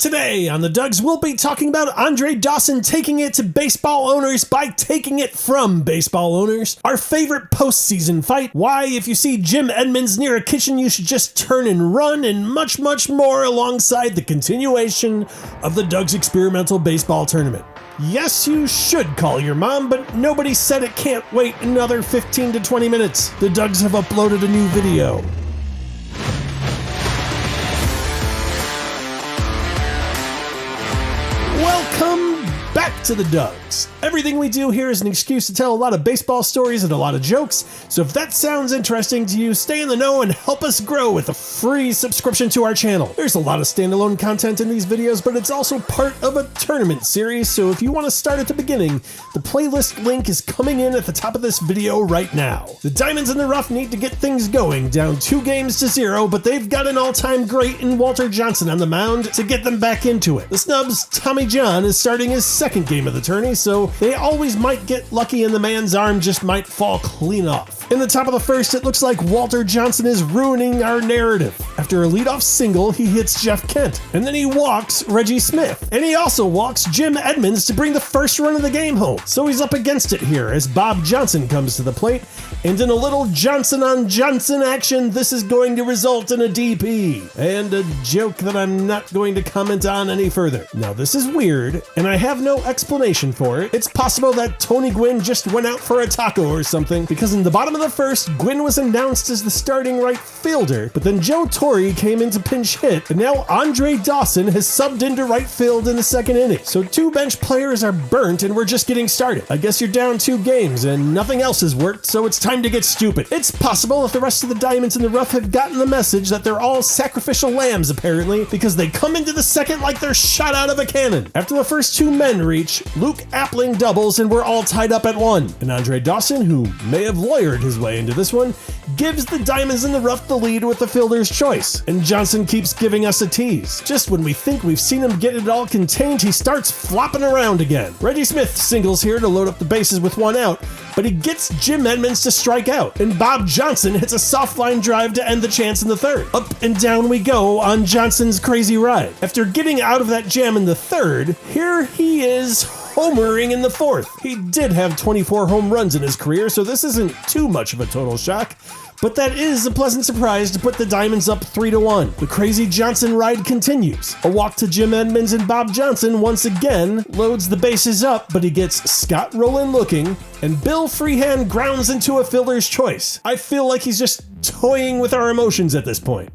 Today on the Dugs, we'll be talking about Andre Dawson taking it to baseball owners by taking it from baseball owners, our favorite postseason fight, why if you see Jim Edmonds near a kitchen you should just turn and run, and much, much more alongside the continuation of the Dugs Experimental Baseball Tournament. Yes, you should call your mom, but nobody said it can't wait another 15 to 20 minutes. The Dugs have uploaded a new video. Welcome back to the Dugs. Everything we do here is an excuse to tell a lot of baseball stories and a lot of jokes, so if that sounds interesting to you, stay in the know and help us grow with a free subscription to our channel. There's a lot of standalone content in these videos, but it's also part of a tournament series, so if you want to start at the beginning, the playlist link is coming in at the top of this video right now. The Diamonds in the Rough need to get things going, down 2-0, but they've got an all-time great in Walter Johnson on the mound to get them back into it. The Snubs' Tommy John is starting his second game of the tourney, so they always might get lucky and the man's arm just might fall clean off. In the top of the first, it looks like Walter Johnson is ruining our narrative. After a leadoff single, he hits Jeff Kent, and then he walks Reggie Smith, and he also walks Jim Edmonds to bring the first run of the game home. So he's up against it here as Bob Johnson comes to the plate, and in a little Johnson on Johnson action, this is going to result in a DP, and a joke that I'm not going to comment on any further. Now this is weird, and I have no explanation for it. It's possible that Tony Gwynn just went out for a taco or something, because in the bottom of the first, Gwynn was announced as the starting right fielder, but then Joe Torre came in to pinch hit, and now Andre Dawson has subbed into right field in the second inning. So two bench players are burnt and we're just getting started. I guess you're down 2 games and nothing else has worked, so it's time to get stupid. It's possible that the rest of the Diamonds in the Rough have gotten the message that they're all sacrificial lambs apparently, because they come into the second like they're shot out of a cannon. After the first 2 men reach, Luke Appling doubles and we're all tied up at 1. And Andre Dawson, who may have lawyered his way into this one, gives the Diamonds in the Rough the lead with the fielder's choice. And Johnson keeps giving us a tease. Just when we think we've seen him get it all contained, he starts flopping around again. Reggie Smith singles here to load up the bases with 1 out, but he gets Jim Edmonds to strike out, and Bob Johnson hits a soft line drive to end the chance in the third. Up and down we go on Johnson's crazy ride. After getting out of that jam in the third, here he is homering in the fourth. He did have 24 home runs in his career, so this isn't too much of a total shock. But that is a pleasant surprise to put the Diamonds up 3-1. The crazy Johnson ride continues. A walk to Jim Edmonds and Bob Johnson once again loads the bases up, but he gets Scott Rowland looking, and Bill Freehand grounds into a fielder's choice. I feel like he's just toying with our emotions at this point.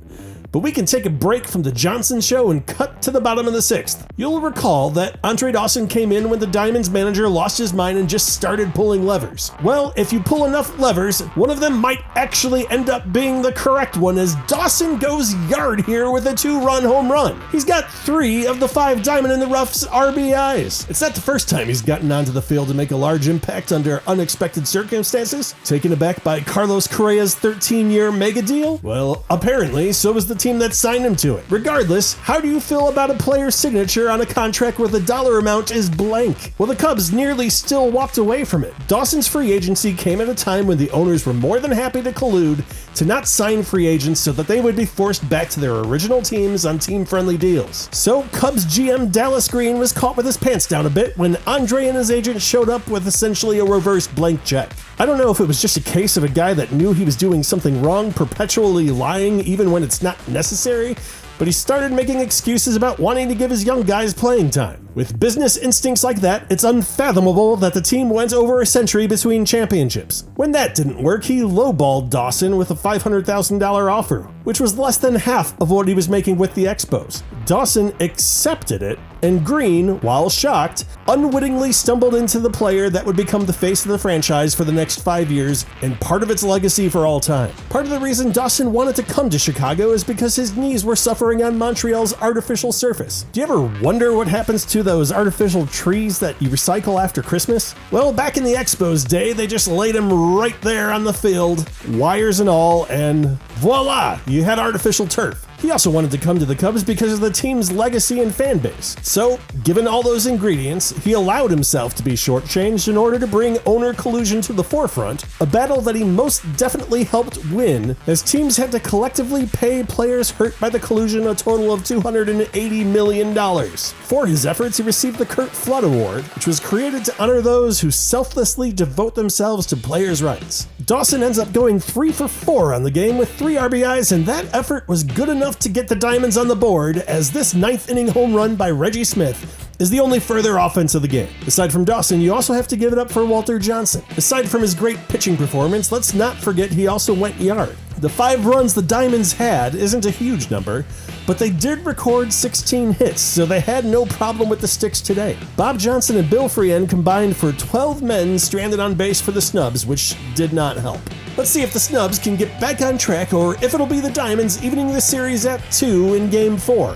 But we can take a break from the Johnson show and cut to the bottom of the 6th. You'll recall that Andre Dawson came in when the Diamonds manager lost his mind and just started pulling levers. Well, if you pull enough levers, one of them might actually end up being the correct one, as Dawson goes yard here with a 2-run home run. He's got 3 of the 5 Diamond in the Rough's RBIs. It's not the first time he's gotten onto the field to make a large impact under unexpected circumstances. Taken aback by Carlos Correa's 13-year mega deal? Well, apparently, so was the team that signed him to it. Regardless, how do you feel about a player's signature on a contract where the dollar amount is blank? Well, the Cubs nearly still walked away from it. Dawson's free agency came at a time when the owners were more than happy to collude to not sign free agents so that they would be forced back to their original teams on team-friendly deals. So Cubs GM Dallas Green was caught with his pants down a bit when Andre and his agent showed up with essentially a reverse blank check. I don't know if it was just a case of a guy that knew he was doing something wrong, perpetually lying even when it's not necessary, but he started making excuses about wanting to give his young guys playing time. With business instincts like that, it's unfathomable that the team went over a century between championships. When that didn't work, he lowballed Dawson with a $500,000 offer, which was less than half of what he was making with the Expos. Dawson accepted it, and Green, while shocked, unwittingly stumbled into the player that would become the face of the franchise for the next 5 years and part of its legacy for all time. Part of the reason Dawson wanted to come to Chicago is because his knees were suffering on Montreal's artificial surface. Do you ever wonder what happens to those artificial trees that you recycle after Christmas? Well, back in the Expos day, they just laid him right there on the field, wires and all, and voila, you had artificial turf. He also wanted to come to the Cubs because of the team's legacy and fan base. So, given all those ingredients, he allowed himself to be shortchanged in order to bring owner collusion to the forefront, a battle that he most definitely helped win, as teams had to collectively pay players hurt by the collusion a total of $280 million. For his efforts, he received the Curt Flood Award, which was created to honor those who selflessly devote themselves to players' rights. Dawson ends up going 3 for 4 on the game with 3 RBIs, and that effort was good enough to get the Diamonds on the board, as this 9th inning home run by Reggie Smith is the only further offense of the game. Aside from Dawson, you also have to give it up for Walter Johnson. Aside from his great pitching performance, let's not forget he also went yard. The 5 runs the Diamonds had isn't a huge number, but they did record 16 hits, so they had no problem with the sticks today. Bob Johnson and Bill Freehan combined for 12 men stranded on base for the Snubs, which did not help. Let's see if the Snubs can get back on track, or if it'll be the Diamonds evening the series at 2 in Game 4.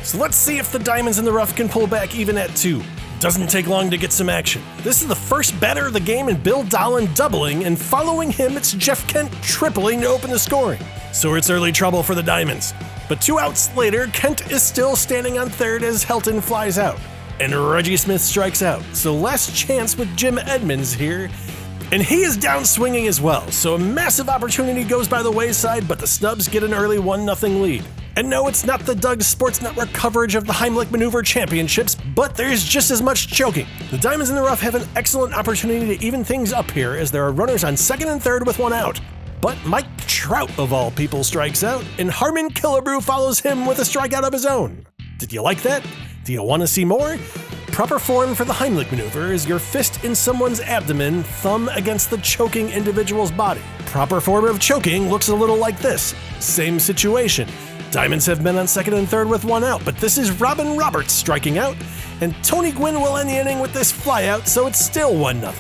So let's see if the Diamonds in the rough can pull back even at 2. Doesn't take long to get some action. This is the first batter of the game, and Bill Dolan doubling, and following him it's Jeff Kent tripling to open the scoring. So it's early trouble for the Diamonds. But 2 outs later, Kent is still standing on third as Helton flies out, and Reggie Smith strikes out. So last chance with Jim Edmonds here, and he is down swinging as well. So a massive opportunity goes by the wayside, but the Snubs get an early 1-0 lead. And no, it's not the Doug Sports Network coverage of the Heimlich Maneuver Championships, but there's just as much choking. The Diamonds in the rough have an excellent opportunity to even things up here, as there are runners on second and third with 1 out. But Mike Trout, of all people, strikes out, and Harmon Killebrew follows him with a strikeout of his own. Did you like that? Do you want to see more? Proper form for the Heimlich maneuver is your fist in someone's abdomen, thumb against the choking individual's body. Proper form of choking looks a little like this. Same situation. Diamonds have been on second and third with 1 out, but this is Robin Roberts striking out, and Tony Gwynn will end the inning with this flyout, so it's still 1-0.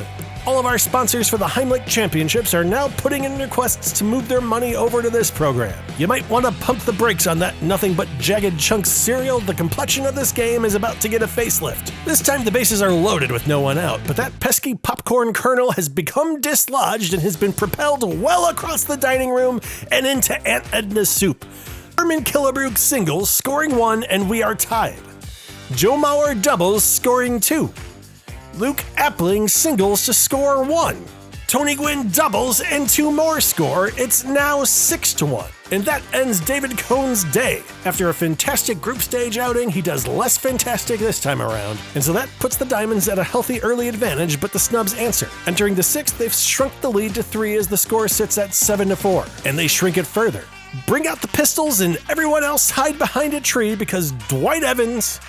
All of our sponsors for the Heimlich Championships are now putting in requests to move their money over to this program. You might want to pump the brakes on that nothing but jagged chunks cereal. The complexion of this game is about to get a facelift. This time the bases are loaded with no 1 out, but that pesky popcorn kernel has become dislodged and has been propelled well across the dining room and into Aunt Edna's soup. Herman Killebrew singles, scoring 1, and we are tied. Joe Mauer doubles, scoring 2. Luke Appling singles to score 1. Tony Gwynn doubles and 2 more score. It's now 6-1. And that ends David Cohn's day. After a fantastic group stage outing, he does less fantastic this time around. And so that puts the Diamonds at a healthy early advantage, but the Snubs answer. Entering the 6th, they've shrunk the lead to 3 as the score sits at 7-4. And they shrink it further. Bring out the pistols and everyone else hide behind a tree, because Dwight Evans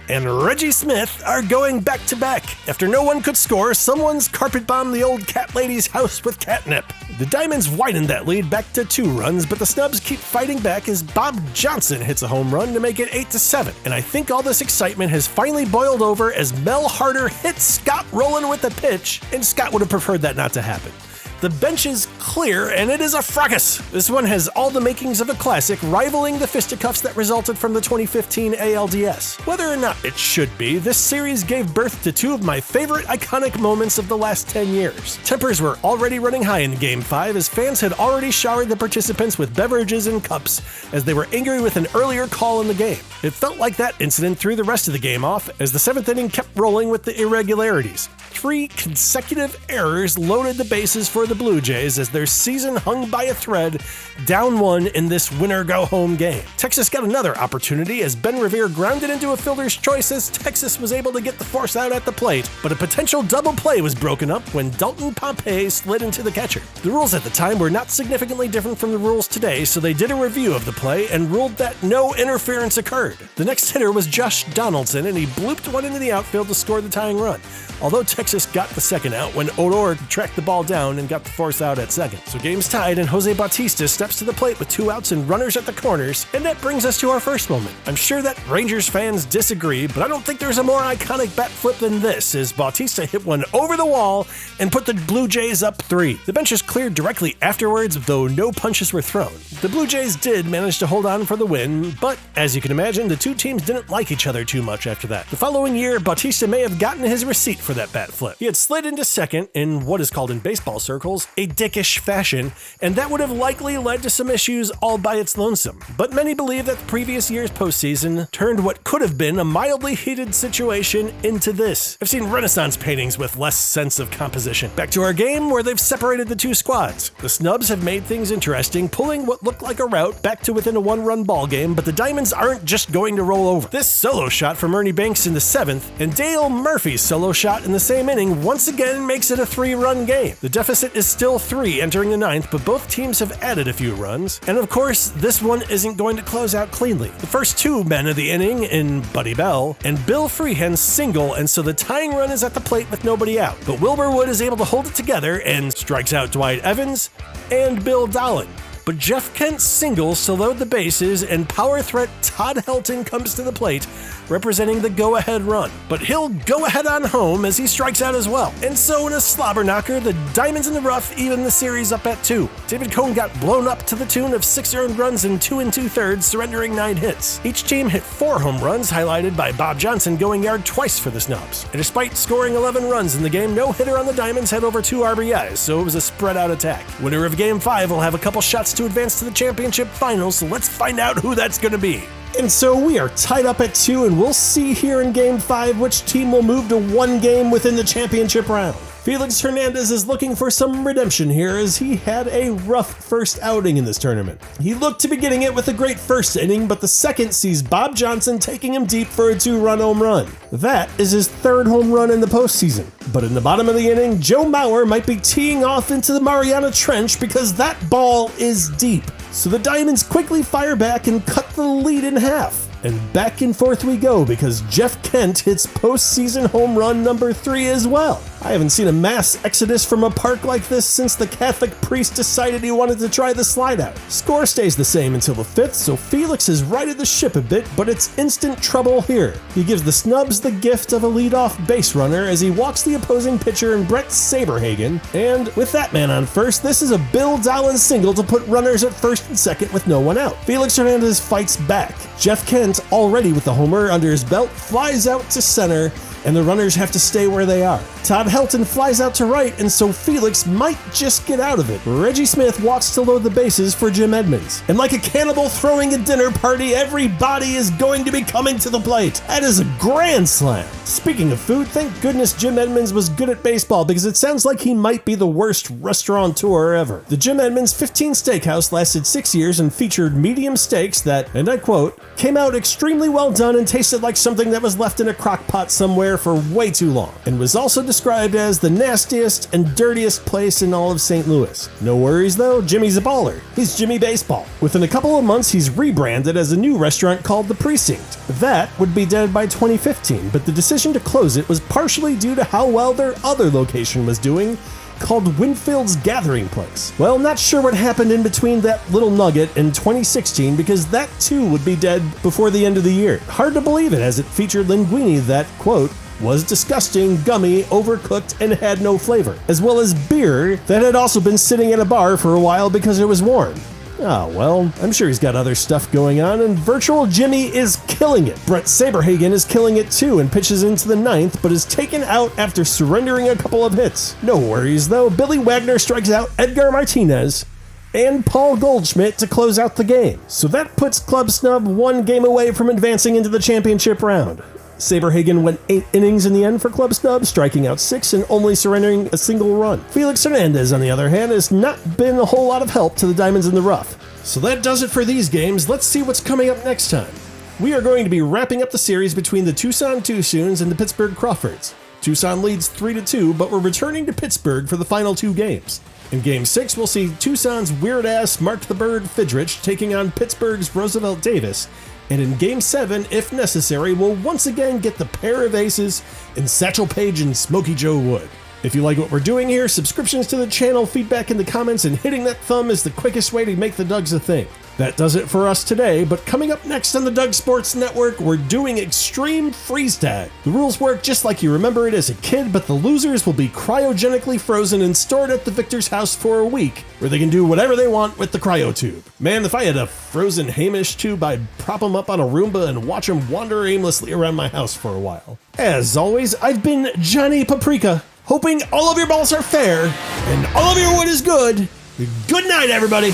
and Reggie Smith are going back-to-back. After no one could score, someone's carpet-bombed the old cat lady's house with catnip. The Diamonds widen that lead back to 2 runs, but the Snubs keep fighting back as Bob Johnson hits a home run to make it 8-7. And I think all this excitement has finally boiled over as Mel Harder hits Scott Rowland with the pitch, and Scott would have preferred that not to happen. The bench is clear, and it is a fracas. This one has all the makings of a classic, rivaling the fisticuffs that resulted from the 2015 ALDS. Whether or not it should be, this series gave birth to 2 of my favorite iconic moments of the last 10 years. Tempers were already running high in Game 5, as fans had already showered the participants with beverages and cups, as they were angry with an earlier call in the game. It felt like that incident threw the rest of the game off, as the 7th inning kept rolling with the irregularities. 3 consecutive errors loaded the bases for the Blue Jays as their season hung by a thread, down 1 in this winner-go-home game. Texas got another opportunity as Ben Revere grounded into a fielder's choice as Texas was able to get the force out at the plate, but a potential double play was broken up when Dalton Pompey slid into the catcher. The rules at the time were not significantly different from the rules today, so they did a review of the play and ruled that no interference occurred. The next hitter was Josh Donaldson, and he blooped one into the outfield to score the tying run, although Texas got the second out when Odor tracked the ball down and got the force out at second. So game's tied, and Jose Bautista steps to the plate with 2 outs and runners at the corners, and that brings us to our first moment. I'm sure that Rangers fans disagree, but I don't think there's a more iconic bat flip than this, as Bautista hit one over the wall and put the Blue Jays up 3. The bench is cleared directly afterwards, though no punches were thrown. The Blue Jays did manage to hold on for the win, but as you can imagine, the 2 teams didn't like each other too much after that. The following year, Bautista may have gotten his receipt for that bat flip. flip. He had slid into second in what is called in baseball circles a dickish fashion, and that would have likely led to some issues all by its lonesome. But many believe that the previous year's postseason turned what could have been a mildly heated situation into this. I've seen Renaissance paintings with less sense of composition. Back to our game, where they've separated the two squads. The Snubs have made things interesting, pulling what looked like a rout back to within a one-run ball game, but the Diamonds aren't just going to roll over. This solo shot from Ernie Banks in the 7th, and Dale Murphy's solo shot in the same inning once again makes it a 3-run game. The deficit is still 3 entering the 9th, but both teams have added a few runs, and of course, this one isn't going to close out cleanly. The first 2 men of the inning in Buddy Bell and Bill Freehan single, and so the tying run is at the plate with nobody out. But Wilbur Wood is able to hold it together and strikes out Dwight Evans and Bill Dolan. But Jeff Kent singles to load the bases, and power threat Todd Helton comes to the plate, representing the go-ahead run. But he'll go ahead on home as he strikes out as well. And so in a slobber knocker, the Diamonds in the rough even the series up at 2. David Cone got blown up to the tune of 6 earned runs in 2 2/3, surrendering 9 hits. Each team hit 4 home runs, highlighted by Bob Johnson going yard twice for the Snubs. And despite scoring 11 runs in the game, no hitter on the Diamonds had over 2 RBIs, so it was a spread-out attack. Winner of Game 5 will have a couple shots to advance to the championship finals, so let's find out who that's going to be. And so we are tied up at 2, and we'll see here in Game 5 which team will move to 1 game within the championship round. Felix Hernandez is looking for some redemption here, as he had a rough first outing in this tournament. He looked to be getting it with a great first inning, but the second sees Bob Johnson taking him deep for a 2-run home run. That is his 3rd home run in the postseason. But in the bottom of the inning, Joe Mauer might be teeing off into the Mariana Trench because that ball is deep. So the Diamonds quickly fire back and cut the lead in half. And back and forth we go, because Jeff Kent hits postseason home run number 3 as well. I haven't seen a mass exodus from a park like this since the Catholic priest decided he wanted to try the slide out. Score stays the same until the 5th, so Felix has righted the ship a bit, but it's instant trouble here. He gives the Snubs the gift of a leadoff base runner as he walks the opposing pitcher in Brett Saberhagen, and with that man on first, this is a Bill Dolan single to put runners at first and second with no one out. Felix Hernandez fights back. Jeff Kent, already with the homer under his belt, flies out to center, and the runners have to stay where they are. Todd Helton flies out to right, and so Felix might just get out of it. Reggie Smith walks to load the bases for Jim Edmonds. And like a cannibal throwing a dinner party, everybody is going to be coming to the plate. That is a grand slam. Speaking of food, thank goodness Jim Edmonds was good at baseball, because it sounds like he might be the worst restaurateur ever. The Jim Edmonds 15 Steakhouse lasted 6 years and featured medium steaks that, and I quote, came out extremely well done and tasted like something that was left in a crock pot somewhere for way too long, and was also described as the nastiest and dirtiest place in all of St. Louis. No worries though, Jimmy's a baller. He's Jimmy Baseball. Within a couple of months, he's rebranded as a new restaurant called The Precinct. That would be dead by 2015, but the decision to close it was partially due to how well their other location was doing, called Winfield's Gathering Place. Well, not sure what happened in between that little nugget and 2016, because that too would be dead before the end of the year. Hard to believe it, as it featured linguine that, quote, was disgusting, gummy, overcooked, and had no flavor, as well as beer that had also been sitting in a bar for a while because it was warm. Oh, well, I'm sure he's got other stuff going on, and Virtual Jimmy is killing it. Brett Saberhagen is killing it too and pitches into the 9th, but is taken out after surrendering a couple of hits. No worries though, Billy Wagner strikes out Edgar Martinez and Paul Goldschmidt to close out the game. So that puts Club Snub 1 game away from advancing into the championship round. Saberhagen went 8 innings in the end for Club Snub, striking out 6 and only surrendering a single run. Felix Hernandez, on the other hand, has not been a whole lot of help to the Diamonds in the rough. So that does it for these games. Let's see what's coming up next time. We are going to be wrapping up the series between the Tucson Tucsoons and the Pittsburgh Crawfords. Tucson leads 3-2, but we're returning to Pittsburgh for the final 2 games. In Game 6, we'll see Tucson's weird-ass Mark the Bird Fidrich taking on Pittsburgh's Roosevelt Davis, and in Game 7, if necessary, we'll once again get the pair of aces in Satchel Paige and Smokey Joe Wood. If you like what we're doing here, subscriptions to the channel, feedback in the comments, and hitting that thumb is the quickest way to make the Dugs a thing. That does it for us today, but coming up next on the Doug Sports Network, we're doing Extreme Freeze Tag. The rules work just like you remember it as a kid, but the losers will be cryogenically frozen and stored at the victor's house for a week, where they can do whatever they want with the cryo tube. Man, if I had a frozen Hamish tube, I'd prop him up on a Roomba and watch him wander aimlessly around my house for a while. As always, I've been Johnny Paprika, hoping all of your balls are fair and all of your wood is good. Good night, everybody.